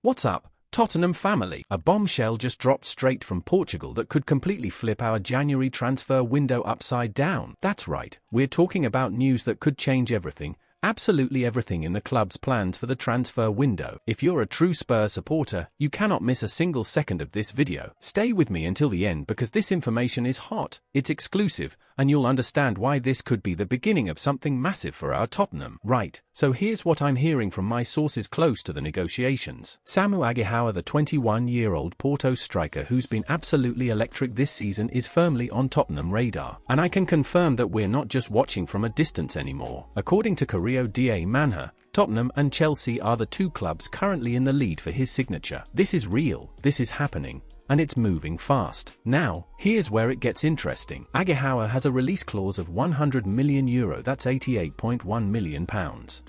What's up, Tottenham family? A bombshell just dropped straight from Portugal that could completely flip our January transfer window upside down. That's right, we're talking about news that could change everything. Absolutely everything in the club's plans for the transfer window. If you're a true Spurs supporter, you cannot miss a single second of this video. Stay with me until the end because this information is hot, it's exclusive, and you'll understand why this could be the beginning of something massive for our Tottenham. Right, so here's what I'm hearing from my sources close to the negotiations. Samu Aghehowa, the 21-year-old Porto striker who's been absolutely electric this season, is firmly on Tottenham radar. And I can confirm that we're not just watching from a distance anymore. According to Rio da Manha, Tottenham and Chelsea are the two clubs currently in the lead for his signature. This is real, this is happening, and it's moving fast. Now, here's where it gets interesting. Aghehowa has a release clause of €100 million, that's £88.1 million.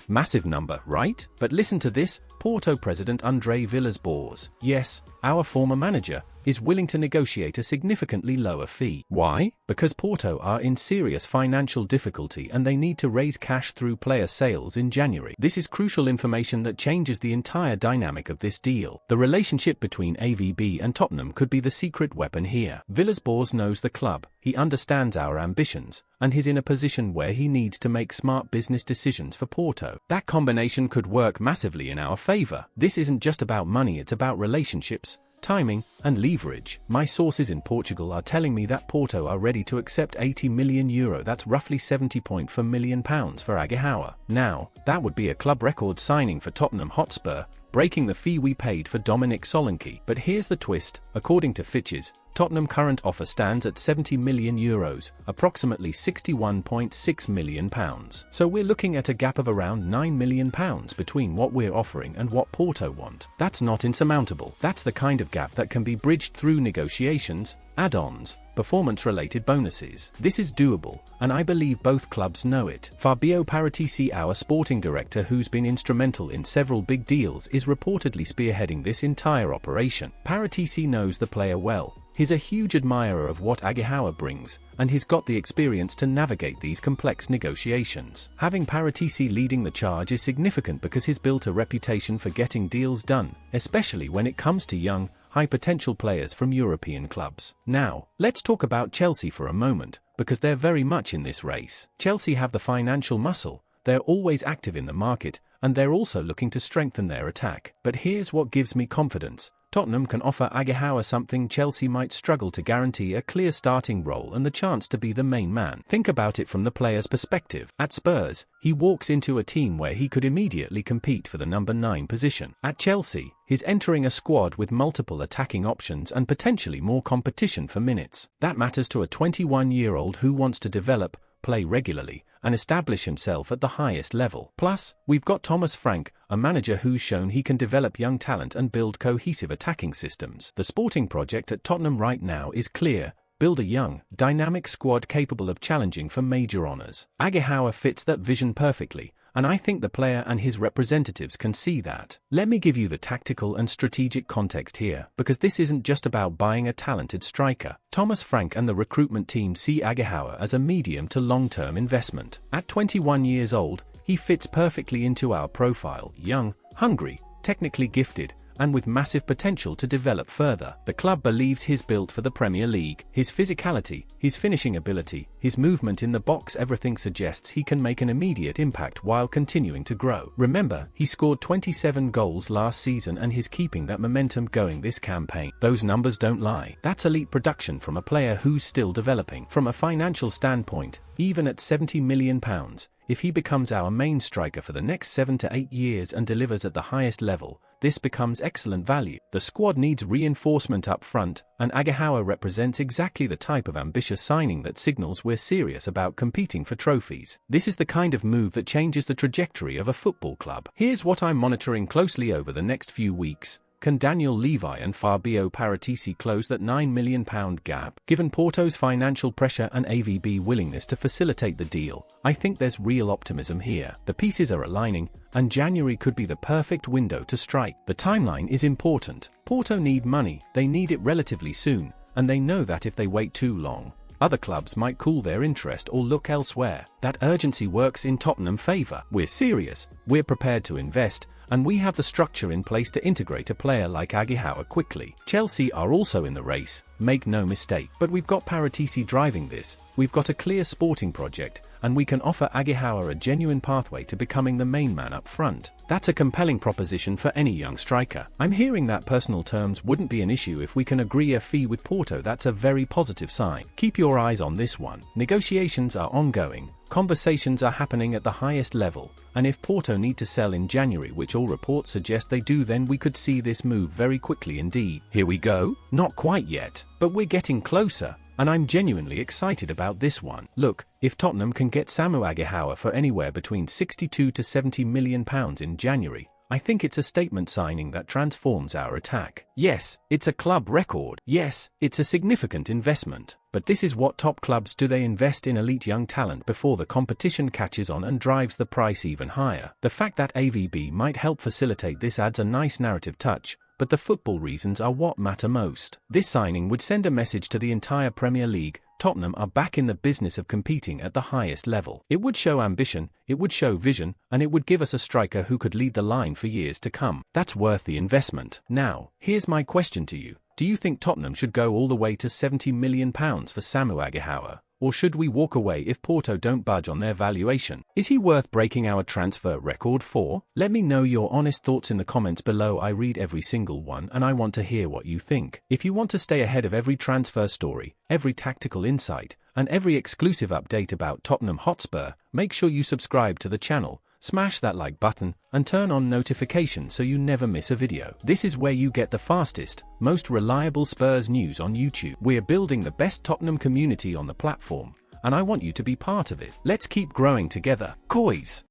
Massive number, right? But listen to this, Porto president Andre Villas-Boas, yes, our former manager, is willing to negotiate a significantly lower fee. Why? Because Porto are in serious financial difficulty and they need to raise cash through player sales in January. This is crucial information that changes the entire dynamic of this deal. The relationship between AVB and Tottenham could be the secret weapon here. Villas-Boas knows the club, he understands our ambitions, and he's in a position where he needs to make smart business decisions for Porto. That combination could work massively in our favor. This isn't just about money, it's about relationships, timing, and leverage. My sources in Portugal are telling me that Porto are ready to accept €80 million, that's roughly £70.4 million for Aghehowa. Now, that would be a club record signing for Tottenham Hotspur, breaking the fee we paid for Dominic Solanke. But here's the twist, according to Fitches, Tottenham current offer stands at €70 million, approximately £61.6 million. So we're looking at a gap of around £9 million between what we're offering and what Porto want. That's not insurmountable. That's the kind of gap that can be bridged through negotiations, add-ons, performance-related bonuses. This is doable, and I believe both clubs know it. Fabio Paratici, our sporting director who's been instrumental in several big deals, is reportedly spearheading this entire operation. Paratici knows the player well. He's a huge admirer of what Aghehowa brings, and he's got the experience to navigate these complex negotiations. Having Paratici leading the charge is significant because he's built a reputation for getting deals done, especially when it comes to young, high-potential players from European clubs. Now, let's talk about Chelsea for a moment, because they're very much in this race. Chelsea have the financial muscle, they're always active in the market, and they're also looking to strengthen their attack. But here's what gives me confidence. Tottenham can offer Aghehowa something Chelsea might struggle to guarantee: a clear starting role and the chance to be the main man. Think about it from the player's perspective. At Spurs, he walks into a team where he could immediately compete for the number 9 position. At Chelsea, he's entering a squad with multiple attacking options and potentially more competition for minutes. That matters to a 21-year-old who wants to develop, play regularly, and establish himself at the highest level. Plus, we've got Thomas Frank, a manager who's shown he can develop young talent and build cohesive attacking systems. The sporting project at Tottenham right now is clear: build a young, dynamic squad capable of challenging for major honours. Aghehowa fits that vision perfectly, and I think the player and his representatives can see that. Let me give you the tactical and strategic context here, because this isn't just about buying a talented striker. Thomas Frank and the recruitment team see Aghehowa as a medium to long-term investment. At 21 years old, he fits perfectly into our profile: young, hungry, technically gifted, and with massive potential to develop further. The club believes he's built for the Premier League. His physicality, his finishing ability, his movement in the box, everything suggests he can make an immediate impact while continuing to grow. Remember, he scored 27 goals last season and he's keeping that momentum going this campaign. Those numbers don't lie. That's elite production from a player who's still developing. From a financial standpoint, even at £70 million, if he becomes our main striker for the next 7 to 8 years and delivers at the highest level, this becomes excellent value. The squad needs reinforcement up front, and Aghehowa represents exactly the type of ambitious signing that signals we're serious about competing for trophies. This is the kind of move that changes the trajectory of a football club. Here's what I'm monitoring closely over the next few weeks. Can Daniel Levy and Fabio Paratici close that £9 million gap? Given Porto's financial pressure and AVB willingness to facilitate the deal, I think there's real optimism here. The pieces are aligning, and January could be the perfect window to strike. The timeline is important. Porto need money, they need it relatively soon, and they know that if they wait too long, other clubs might cool their interest or look elsewhere. That urgency works in Tottenham's favour. We're serious, we're prepared to invest, and we have the structure in place to integrate a player like Aghehowa quickly. Chelsea are also in the race, make no mistake, but we've got Paratici driving this, we've got a clear sporting project, and we can offer Aghehowa a genuine pathway to becoming the main man up front. That's a compelling proposition for any young striker. I'm hearing that personal terms wouldn't be an issue if we can agree a fee with Porto. That's a very positive sign. Keep your eyes on this one. Negotiations are ongoing, conversations are happening at the highest level, and if Porto need to sell in January, which all reports suggest they do, then we could see this move very quickly indeed. Here we go? Not quite yet, but we're getting closer. And I'm genuinely excited about this one. Look, if Tottenham can get Samu Aghehowa for anywhere between £62 to £70 million in January, I think it's a statement signing that transforms our attack. Yes, it's a club record. Yes, it's a significant investment. But this is what top clubs do. They invest in elite young talent before the competition catches on and drives the price even higher. The fact that AVB might help facilitate this adds a nice narrative touch, but the football reasons are what matter most. This signing would send a message to the entire Premier League: Tottenham are back in the business of competing at the highest level. It would show ambition, it would show vision, and it would give us a striker who could lead the line for years to come. That's worth the investment. Now, here's my question to you. Do you think Tottenham should go all the way to £70 million for Samu Aghehowa? Or should we walk away if Porto don't budge on their valuation? Is he worth breaking our transfer record for? Let me know your honest thoughts in the comments below. I read every single one and I want to hear what you think. If you want to stay ahead of every transfer story, every tactical insight, and every exclusive update about Tottenham Hotspur, make sure you subscribe to the channel, smash that like button, and turn on notifications so you never miss a video. This is where you get the fastest, most reliable Spurs news on YouTube. We're building the best Tottenham community on the platform, and I want you to be part of it. Let's keep growing together. Coys!